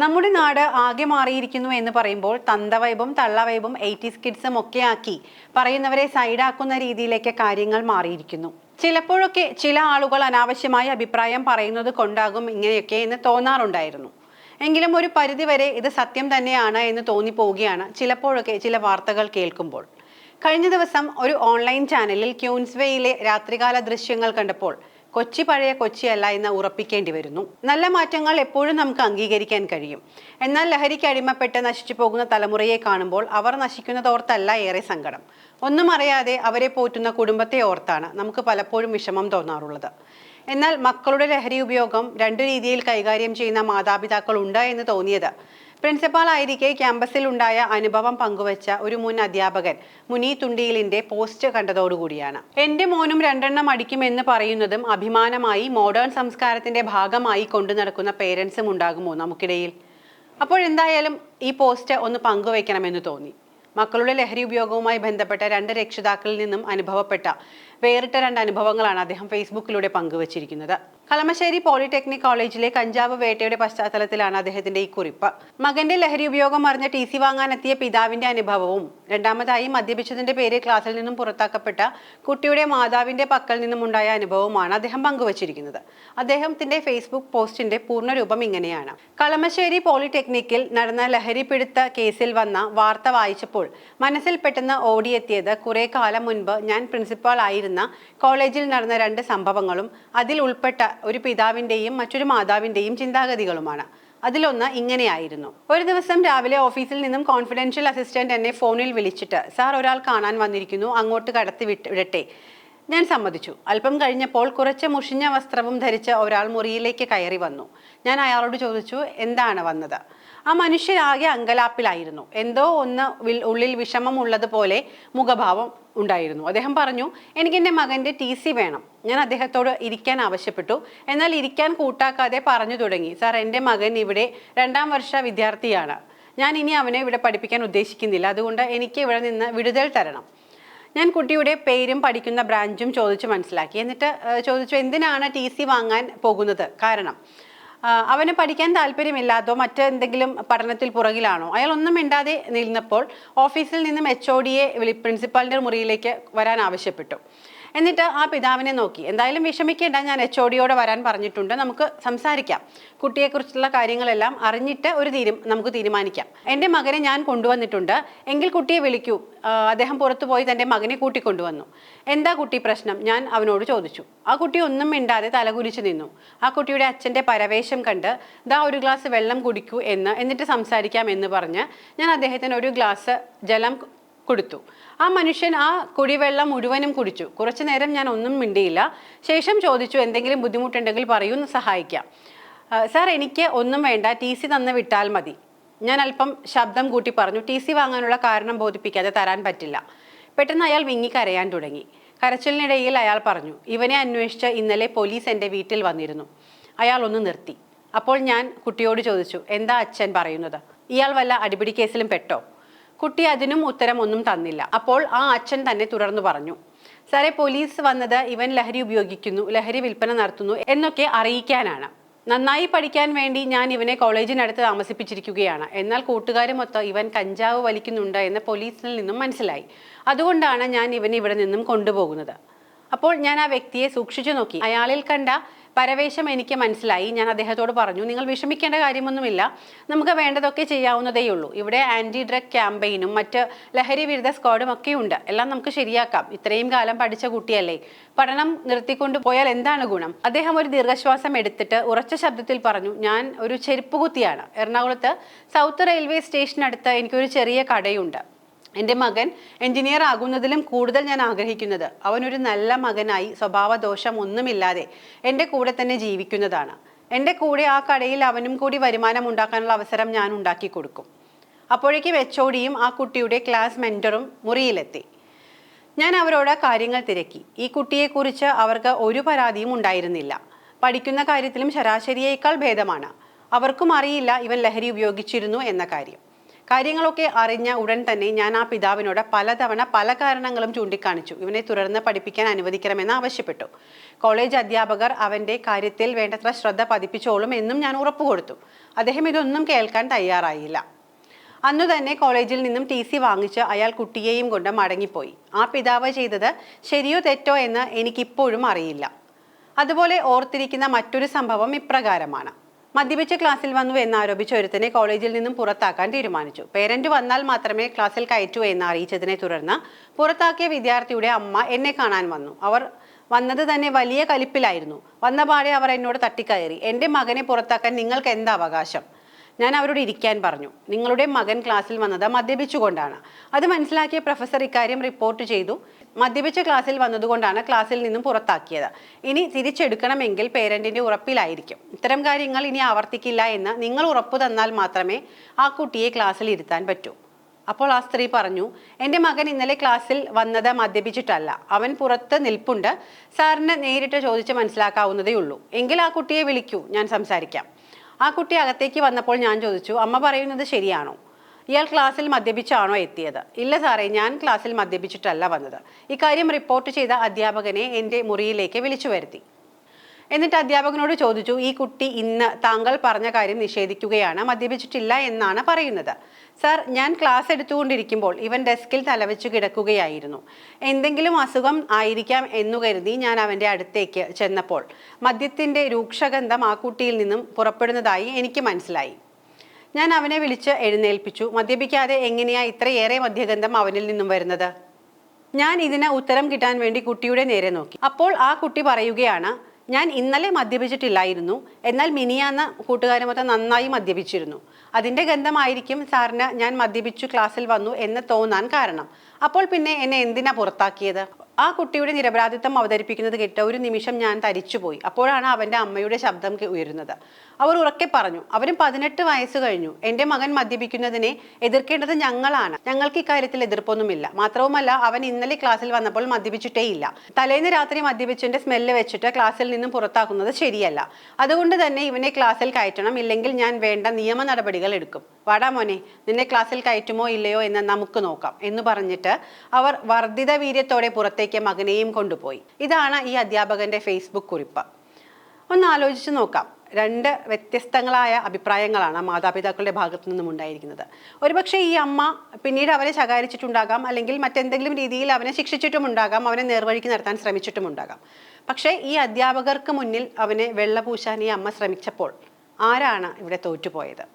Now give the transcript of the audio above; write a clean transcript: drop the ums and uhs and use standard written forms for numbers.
നമ്മുടെ നാട് ആകെ മാറിയിരിക്കുന്നു എന്ന് പറയുമ്പോൾ തന്തവൈബും തള്ളവൈബും 80s കിഡ്സും ഒക്കെ ആക്കി പറയുന്നവരെ സൈഡാക്കുന്ന രീതിയിലേക്ക് കാര്യങ്ങൾ മാറിയിരിക്കുന്നു. ചിലപ്പോഴൊക്കെ ചില ആളുകൾ അനാവശ്യമായ അഭിപ്രായം പറയുന്നത് കൊണ്ടാകും ഇങ്ങനെയൊക്കെ എന്ന് തോന്നാറുണ്ടായിരുന്നു. എങ്കിലും ഒരു പരിധിവരെ ഇത് സത്യം തന്നെയാണ് എന്ന് തോന്നിപ്പോവുകയാണ് ചിലപ്പോഴൊക്കെ ചില വാർത്തകൾ കേൾക്കുമ്പോൾ. കഴിഞ്ഞ ദിവസം ഒരു ഓൺലൈൻ ചാനലിൽ ക്യൂൻസ്വേയിലെ രാത്രികാല ദൃശ്യങ്ങൾ കണ്ടപ്പോൾ കൊച്ചി പഴയ കൊച്ചിയല്ല എന്ന് ഉറപ്പിക്കേണ്ടി വരുന്നു. നല്ല മാറ്റങ്ങൾ എപ്പോഴും നമുക്ക് അംഗീകരിക്കാൻ കഴിയും. എന്നാൽ ലഹരിക്ക് അടിമപ്പെട്ട് നശിച്ചു പോകുന്ന തലമുറയെ കാണുമ്പോൾ അവർ നശിക്കുന്നതോർത്തല്ല ഏറെ സങ്കടം. ഒന്നും അറിയാതെ അവരെ പോറ്റുന്ന കുടുംബത്തെ ഓർത്താണ് നമുക്ക് പലപ്പോഴും വിഷമം തോന്നാറുള്ളത്. എന്നാൽ മക്കളുടെ ലഹരി ഉപയോഗം രണ്ടു രീതിയിൽ കൈകാര്യം ചെയ്യുന്ന മാതാപിതാക്കൾ ഉണ്ട് എന്ന് തോന്നിയത് പ്രിൻസിപ്പാൾ ആയിരിക്കെ ക്യാമ്പസിൽ ഉണ്ടായ അനുഭവം പങ്കുവച്ച ഒരു മുൻ അധ്യാപകൻ മുനി തുണ്ടിയിലിന്റെ പോസ്റ്റ് കണ്ടതോടുകൂടിയാണ്. എന്റെ മോനും 2 എണ്ണം അടിക്കുമെന്ന് പറയുന്നതും അഭിമാനമായി മോഡേൺ സംസ്കാരത്തിന്റെ ഭാഗമായി കൊണ്ടു നടക്കുന്ന പേരൻസും ഉണ്ടാകുമോ നമുക്കിടയിൽ? അപ്പോഴെന്തായാലും ഈ പോസ്റ്റ് ഒന്ന് പങ്കുവയ്ക്കണമെന്ന് തോന്നി. മക്കളുടെ ലഹരി ഉപയോഗവുമായി ബന്ധപ്പെട്ട 2 രക്ഷിതാക്കളിൽ നിന്നും അനുഭവപ്പെട്ട വേറിട്ട 2 അനുഭവങ്ങളാണ് അദ്ദേഹം ഫേസ്ബുക്കിലൂടെ പങ്കുവച്ചിരിക്കുന്നത്. കളമശ്ശേരി പോളിടെക്നിക് കോളേജിലെ കഞ്ചാവ് വേട്ടയുടെ പശ്ചാത്തലത്തിലാണ് അദ്ദേഹത്തിന്റെ ഈ കുറിപ്പ്. മകന്റെ ലഹരി ഉപയോഗം അറിഞ്ഞ TC വാങ്ങാനെത്തിയ പിതാവിന്റെ അനുഭവവും, രണ്ടാമതായി മദ്യപിച്ചതിന്റെ പേര് ക്ലാസ്സിൽ നിന്നും പുറത്താക്കപ്പെട്ട കുട്ടിയുടെ മാതാവിന്റെ പക്കൽ നിന്നും ഉണ്ടായ അനുഭവവുമാണ് അദ്ദേഹം പങ്കുവച്ചിരിക്കുന്നത്. അദ്ദേഹത്തിന്റെ ഫേസ്ബുക്ക് പോസ്റ്റിന്റെ പൂർണ്ണരൂപം ഇങ്ങനെയാണ്. കളമശ്ശേരി പോളിടെക്നിക്കിൽ നടന്ന ലഹരി പിടുത്ത കേസിൽ വന്ന വാർത്ത വായിച്ചപ്പോൾ മനസ്സിൽ പെട്ടെന്ന് ഓടിയെത്തിയത് കുറെ കാലം മുൻപ് ഞാൻ പ്രിൻസിപ്പാൾ ആയിരുന്ന കോളേജിൽ നടന്ന 2 സംഭവങ്ങളും അതിൽ ഉൾപ്പെട്ട ഒരു പിതാവിന്റെയും മറ്റൊരു മാതാവിന്റെയും ചിന്താഗതികളുമാണ്. അതിലൊന്ന് ഇങ്ങനെയായിരുന്നു. ഒരു ദിവസം രാവിലെ ഓഫീസിൽ നിന്നും കോൺഫിഡൻഷ്യൽ അസിസ്റ്റന്റ് എന്നെ ഫോണിൽ വിളിച്ചിട്ട്, സാർ ഒരാൾ കാണാൻ വന്നിരിക്കുന്നു, അങ്ങോട്ട് കടത്തി വിടട്ടെ? ഞാൻ സമ്മതിച്ചു. അല്പം കഴിഞ്ഞപ്പോൾ കുറച്ച് മുഷിഞ്ഞ വസ്ത്രവും ധരിച്ച് ഒരാൾ മുറിയിലേക്ക് കയറി വന്നു. ഞാൻ അയാളോട് ചോദിച്ചു, എന്താണ് വന്നത്? ആ മനുഷ്യരാകെ അങ്കലാപ്പിലായിരുന്നു. എന്തോ ഒന്ന് ഉള്ളിൽ വിഷമമുള്ളതുപോലെ മുഖഭാവം ഉണ്ടായിരുന്നു. അദ്ദേഹം പറഞ്ഞു, എനിക്ക് എൻ്റെ മകൻ്റെ TC വേണം. ഞാൻ അദ്ദേഹത്തോട് ഇരിക്കാൻ ആവശ്യപ്പെട്ടു. എന്നാൽ ഇരിക്കാൻ കൂട്ടാക്കാതെ പറഞ്ഞു തുടങ്ങി, സാർ എൻ്റെ മകൻ ഇവിടെ 2ാം വർഷ വിദ്യാർത്ഥിയാണ്. ഞാൻ ഇനി അവനെ ഇവിടെ പഠിപ്പിക്കാൻ ഉദ്ദേശിക്കുന്നില്ല. അതുകൊണ്ട് എനിക്ക് ഇവിടെ നിന്ന് വിടുതൽ തരണം. ഞാൻ കുട്ടിയുടെ പേരും പഠിക്കുന്ന ബ്രാഞ്ചും ചോദിച്ചു മനസ്സിലാക്കി. എന്നിട്ട് ചോദിച്ചു, എന്തിനാണ് TC വാങ്ങാൻ പോകുന്നത്? കാരണം അവന് പഠിക്കാൻ താല്പര്യമില്ലാത്തോ മറ്റെന്തെങ്കിലും പഠനത്തിൽ പുറകിലാണോ? അയാൾ ഒന്നും മിണ്ടാതെ നിന്നപ്പോൾ ഓഫീസിൽ നിന്നും HOD പ്രിൻസിപ്പാളിൻ്റെ മുറിയിലേക്ക് വരാൻ ആവശ്യപ്പെട്ടു. എന്നിട്ട് ആ പിതാവിനെ നോക്കി, എന്തായാലും വിഷമിക്കേണ്ട, ഞാൻ HOD വരാൻ പറഞ്ഞിട്ടുണ്ട്, നമുക്ക് സംസാരിക്കാം, കുട്ടിയെക്കുറിച്ചുള്ള കാര്യങ്ങളെല്ലാം അറിഞ്ഞിട്ട് നമുക്ക് തീരുമാനിക്കാം. എൻ്റെ മകനെ ഞാൻ കൊണ്ടുവന്നിട്ടുണ്ട്, എങ്കിൽ കുട്ടിയെ വിളിക്കൂ. അദ്ദേഹം പുറത്തുപോയി തൻ്റെ മകനെ കൂട്ടിക്കൊണ്ടുവന്നു. എന്താ കുട്ടി പ്രശ്നം? ഞാൻ അവനോട് ചോദിച്ചു. ആ കുട്ടി ഒന്നും മിണ്ടാതെ തലകുലിച്ചു നിന്നു. ആ കുട്ടിയുടെ അച്ഛൻ്റെ പരവേശം കണ്ട്, ദാ ഒരു ഗ്ലാസ് വെള്ളം കുടിക്കൂ എന്നിട്ട് സംസാരിക്കാം എന്ന് പറഞ്ഞ് ഞാൻ അദ്ദേഹത്തിന് ഒരു ഗ്ലാസ് ജലം കൊടുത്തു. ആ മനുഷ്യൻ ആ കുടിവെള്ളം മുഴുവനും കുടിച്ചു. കുറച്ചു നേരം ഞാൻ ഒന്നും മിണ്ടിയില്ല. ശേഷം ചോദിച്ചു, എന്തെങ്കിലും ബുദ്ധിമുട്ടുണ്ടെങ്കിൽ പറയൂ, സഹായിക്കാം. സാർ, എനിക്ക് ഒന്നും വേണ്ട, TC തന്ന് വിട്ടാൽ മതി. ഞാൻ അല്പം ശബ്ദം കൂട്ടി പറഞ്ഞു, TC വാങ്ങാനുള്ള കാരണം ബോധിപ്പിക്കാതെ തരാൻ പറ്റില്ല. പെട്ടെന്ന് അയാൾ വിങ്ങിക്കരയാൻ തുടങ്ങി. കരച്ചിലിനിടയിൽ അയാൾ പറഞ്ഞു, ഇവനെ അന്വേഷിച്ച് ഇന്നലെ പോലീസ് എൻ്റെ വീട്ടിൽ വന്നിരുന്നു. അയാൾ ഒന്ന് നിർത്തി. അപ്പോൾ ഞാൻ കുട്ടിയോട് ചോദിച്ചു, എന്താ അച്ഛൻ പറയുന്നത്? ഇയാൾ വല്ല അടിപിടി കേസിലും പെട്ടോ? കുട്ടി അതിനും ഉത്തരം ഒന്നും തന്നില്ല. അപ്പോൾ ആ അച്ഛൻ തന്നെ തുടർന്നു പറഞ്ഞു, സാറേ, പോലീസ് വന്നത് ഇവൻ ലഹരി ഉപയോഗിക്കുന്നു, ലഹരി വിൽപ്പന നടത്തുന്നു എന്നൊക്കെ അറിയിക്കാനാണ്. നന്നായി പഠിക്കാൻ വേണ്ടി ഞാൻ ഇവനെ കോളേജിനടുത്ത് താമസിപ്പിച്ചിരിക്കുകയാണ്. എന്നാൽ കൂട്ടുകാരുമൊത്ത് ഇവൻ കഞ്ചാവ് വലിക്കുന്നുണ്ട് എന്ന് പോലീസിൽ നിന്നും മനസ്സിലായി. അതുകൊണ്ടാണ് ഞാൻ ഇവനെ ഇവിടെ നിന്നും കൊണ്ടുപോകുന്നത്. അപ്പോൾ ഞാൻ ആ വ്യക്തിയെ സൂക്ഷിച്ചു നോക്കി. അയാളിൽ കണ്ട പരവേശം എനിക്ക് മനസ്സിലായി. ഞാൻ അദ്ദേഹത്തോട് പറഞ്ഞു, നിങ്ങൾ വിഷമിക്കേണ്ട കാര്യമൊന്നുമില്ല, നമുക്ക് വേണ്ടതൊക്കെ ചെയ്യാവുന്നതേയുള്ളൂ. ഇവിടെ ആൻറ്റി ഡ്രഗ് ക്യാമ്പയിനും മറ്റ് ലഹരി വിരുദ്ധ സ്ക്വാഡും ഒക്കെ ഉണ്ട്. എല്ലാം നമുക്ക് ശരിയാക്കാം. ഇത്രയും കാലം പഠിച്ച കുട്ടിയല്ലേ, പഠനം നിർത്തിക്കൊണ്ടു പോയാൽ എന്താണ് ഗുണം? അദ്ദേഹം ഒരു ദീർഘശ്വാസം എടുത്തിട്ട് ഉറച്ച ശബ്ദത്തിൽ പറഞ്ഞു, ഞാൻ ഒരു ചെരുപ്പുകുത്തിയാണ്. എറണാകുളത്ത് സൗത്ത് റെയിൽവേ സ്റ്റേഷനടുത്ത് എനിക്കൊരു ചെറിയ കടയുണ്ട്. എൻ്റെ മകൻ എഞ്ചിനീയർ ആകുന്നതിലും കൂടുതൽ ഞാൻ ആഗ്രഹിക്കുന്നത് അവനൊരു നല്ല മകനായി സ്വഭാവദോഷം ഒന്നുമില്ലാതെ എൻ്റെ കൂടെ തന്നെ ജീവിക്കുന്നതാണ്. എൻ്റെ കൂടെ ആ കടയിൽ അവനും കൂടി വരുമാനം ഉണ്ടാക്കാനുള്ള അവസരം ഞാൻ ഉണ്ടാക്കി കൊടുക്കും. അപ്പോഴേക്കും HOD ആ കുട്ടിയുടെ ക്ലാസ് മെൻറ്ററും മുറിയിലെത്തി. ഞാൻ അവരോട് കാര്യങ്ങൾ തിരക്കി. ഈ കുട്ടിയെക്കുറിച്ച് അവർക്ക് ഒരു പരാതിയും ഉണ്ടായിരുന്നില്ല. പഠിക്കുന്ന കാര്യത്തിലും ശരാശരിയേക്കാൾ ഭേദമാണ്. അവർക്കും അറിയില്ല ഇവൻ ലഹരി ഉപയോഗിച്ചിരുന്നു എന്ന കാര്യം. കാര്യങ്ങളൊക്കെ അറിഞ്ഞ ഉടൻ തന്നെ ഞാൻ ആ പിതാവിനോട് പലതവണ പല കാരണങ്ങളും ചൂണ്ടിക്കാണിച്ചു. ഇവനെ തുടർന്ന് പഠിപ്പിക്കാൻ അനുവദിക്കണമെന്ന് ആവശ്യപ്പെട്ടു. കോളേജ് അധ്യാപകർ അവൻ്റെ കാര്യത്തിൽ വേണ്ടത്ര ശ്രദ്ധ പതിപ്പിച്ചോളും എന്നും ഞാൻ ഉറപ്പുകൊടുത്തു. അദ്ദേഹം ഇതൊന്നും കേൾക്കാൻ തയ്യാറായില്ല. അന്നു തന്നെ കോളേജിൽ നിന്നും TC വാങ്ങിച്ച് അയാൾ കുട്ടിയെയും കൊണ്ട് മടങ്ങിപ്പോയി. ആ പിതാവ് ചെയ്തത് ശരിയോ തെറ്റോ എന്ന് എനിക്കിപ്പോഴും അറിയില്ല. അതുപോലെ ഓർത്തിരിക്കുന്ന മറ്റൊരു സംഭവം ഇപ്രകാരമാണ്. മദ്യപിച്ച ക്ലാസ്സിൽ വന്നു എന്നാരോപിച്ച് ഒരുത്തനെ കോളേജിൽ നിന്നും പുറത്താക്കാൻ തീരുമാനിച്ചു. പേരന്റ് വന്നാൽ മാത്രമേ ക്ലാസ്സിൽ കയറ്റൂ എന്ന് അറിയിച്ചതിനെ തുടർന്ന് പുറത്താക്കിയ വിദ്യാർത്ഥിയുടെ അമ്മ എന്നെ കാണാൻ വന്നു. അവർ വന്നത് തന്നെ വലിയ കലിപ്പിലായിരുന്നു. വന്നപാടെ അവർ എന്നോട് തട്ടിക്കയറി. എൻ്റെ മകനെ പുറത്താക്കാൻ നിങ്ങൾക്ക് എന്താ അവകാശം? ഞാൻ അവരോട് ഇരിക്കാൻ പറഞ്ഞു. നിങ്ങളുടെ മകൻ ക്ലാസ്സിൽ വന്നത് മദ്യപിച്ചുകൊണ്ടാണ്. അത് മനസ്സിലാക്കിയ പ്രൊഫസർ ഇക്കാര്യം റിപ്പോർട്ട് ചെയ്തു. മദ്യപിച്ച ക്ലാസ്സിൽ വന്നതുകൊണ്ടാണ് ക്ലാസ്സിൽ നിന്നും പുറത്താക്കിയത്. ഇനി തിരിച്ചെടുക്കണമെങ്കിൽ പേരന്റിന്റെ ഉറപ്പിലായിരിക്കും. ഇത്തരം കാര്യങ്ങൾ ഇനി ആവർത്തിക്കില്ല എന്ന് നിങ്ങൾ ഉറപ്പു തന്നാൽ മാത്രമേ ആ കുട്ടിയെ ക്ലാസ്സിൽ ഇരുത്താൻ പറ്റൂ. അപ്പോൾ ആ സ്ത്രീ പറഞ്ഞു, എൻ്റെ മകൻ ഇന്നലെ ക്ലാസ്സിൽ വന്നത് മദ്യപിച്ചിട്ടല്ല. അവൻ പുറത്ത് നിൽപ്പുണ്ട്. സാറിന് നേരിട്ട് ചോദിച്ച് മനസ്സിലാക്കാവുന്നതേ ഉള്ളൂ. എങ്കിൽ ആ കുട്ടിയെ വിളിക്കൂ, ഞാൻ സംസാരിക്കാം. ആ കുട്ടി അകത്തേക്ക് വന്നപ്പോൾ ഞാൻ ചോദിച്ചു, അമ്മ പറയുന്നത് ശരിയാണോ? ഇയാൾ ക്ലാസ്സിൽ മദ്യപിച്ചാണോ എത്തിയത്? ഇല്ല സാറേ, ഞാൻ ക്ലാസ്സിൽ മദ്യപിച്ചിട്ടല്ല വന്നത്. ഇക്കാര്യം റിപ്പോർട്ട് ചെയ്ത അധ്യാപകനെ എൻ്റെ മുറിയിലേക്ക് വിളിച്ചു വരുത്തി. എന്നിട്ട് അധ്യാപകനോട് ചോദിച്ചു, ഈ കുട്ടി ഇന്ന് താങ്കൾ പറഞ്ഞ കാര്യം നിഷേധിക്കുകയാണ്, മദ്യപിച്ചിട്ടില്ല എന്നാണ് പറയുന്നത്. സാർ, ഞാൻ ക്ലാസ് എടുത്തുകൊണ്ടിരിക്കുമ്പോൾ ഇവൻ ഡെസ്കിൽ തലവെച്ച് കിടക്കുകയായിരുന്നു. എന്തെങ്കിലും അസുഖം ആയിരിക്കാം എന്നു കരുതി ഞാൻ അവൻ്റെ അടുത്തേക്ക് ചെന്നപ്പോൾ മദ്യത്തിൻ്റെ രൂക്ഷഗന്ധം ആ കുട്ടിയിൽ നിന്നും പുറപ്പെടുന്നതായി എനിക്ക് മനസ്സിലായി. ഞാൻ അവനെ വിളിച്ച് എഴുന്നേൽപ്പിച്ചു. മദ്യപിക്കാതെ എങ്ങനെയാ ഇത്രയേറെ മദ്യഗന്ധം അവനിൽ നിന്നും വരുന്നത്? ഞാൻ ഇതിന് ഉത്തരം കിട്ടാൻ വേണ്ടി കുട്ടിയുടെ നേരെ നോക്കി. അപ്പോൾ ആ കുട്ടി പറയുകയാണ്, ഞാൻ ഇന്നലെ മദ്യപിച്ചിട്ടില്ലായിരുന്നു, എന്നാൽ മിനിയാന്ന് കൂട്ടുകാരുമൊത്തം നന്നായി മദ്യപിച്ചിരുന്നു. അതിൻ്റെ ഗന്ധമായിരിക്കും സാറിന് ഞാൻ മദ്യപിച്ചു ക്ലാസ്സിൽ വന്നു എന്ന് തോന്നാൻ കാരണം. അപ്പോൾ പിന്നെ എന്നെ എന്തിനാ പുറത്താക്കിയത്? ആ കുട്ടിയുടെ നിരപരാധിത്വം അവതരിപ്പിക്കുന്നത് കേട്ട് ഒരു നിമിഷം ഞാൻ തരിച്ചുപോയി. അപ്പോഴാണ് അവൻ്റെ അമ്മയുടെ ശബ്ദം ഉയരുന്നത്. അവർ ഉറക്കെ പറഞ്ഞു, അവന് 18 വയസ്സ് കഴിഞ്ഞു. എൻ്റെ മകൻ മദ്യപിക്കുന്നതിനെ എതിർക്കേണ്ടത് ഞങ്ങളാണ്. ഞങ്ങൾക്ക് ഇക്കാര്യത്തിൽ എതിർപ്പൊന്നുമില്ല. മാത്രവുമല്ല, അവൻ ഇന്നലെ ക്ലാസ്സിൽ വന്നപ്പോൾ മദ്യപിച്ചിട്ടേയില്ല. തലേന്ന് രാത്രി മദ്യപിച്ചതിൻ്റെ സ്മെല്ല് വെച്ചിട്ട് ക്ലാസ്സിൽ നിന്നും പുറത്താക്കുന്നത് ശരിയല്ല. അതുകൊണ്ട് തന്നെ ഇവനെ ക്ലാസ്സിൽ കയറ്റണം, ഇല്ലെങ്കിൽ ഞാൻ വേണ്ട നിയമ നടപടികൾ എടുക്കും. വാടാ മോനെ, നിന്നെ ക്ലാസ്സിൽ കയറ്റുമോ ഇല്ലയോ എന്ന് നമുക്ക് നോക്കാം എന്ന് പറഞ്ഞിട്ട് അവർ വർദ്ധിത വീര്യത്തോടെ പുറത്തേക്ക് മകനെയും കൊണ്ടുപോയി. ഇതാണ് ഈ അധ്യാപകന്റെ ഫേസ്ബുക്ക് കുറിപ്പ്. ഒന്ന് ആലോചിച്ച് നോക്കാം. 2 വ്യത്യസ്തങ്ങളായ അഭിപ്രായങ്ങളാണ് മാതാപിതാക്കളുടെ ഭാഗത്തു നിന്നും ഉണ്ടായിരിക്കുന്നത്. ഒരുപക്ഷെ ഈ അമ്മ പിന്നീട് അവനെ ശകാരിച്ചിട്ടുണ്ടാകാം, അല്ലെങ്കിൽ മറ്റെന്തെങ്കിലും രീതിയിൽ അവനെ ശിക്ഷിച്ചിട്ടുമുണ്ടാകാം, അവനെ നേർവഴിക്ക് നടത്താൻ ശ്രമിച്ചിട്ടുമുണ്ടാകാം. പക്ഷേ ഈ അധ്യാപകർക്ക് മുന്നിൽ അവനെ വെള്ളപൂശാൻ ഈ അമ്മ ശ്രമിച്ചപ്പോൾ ആരാണ് ഇവിടെ തോറ്റുപോയത്?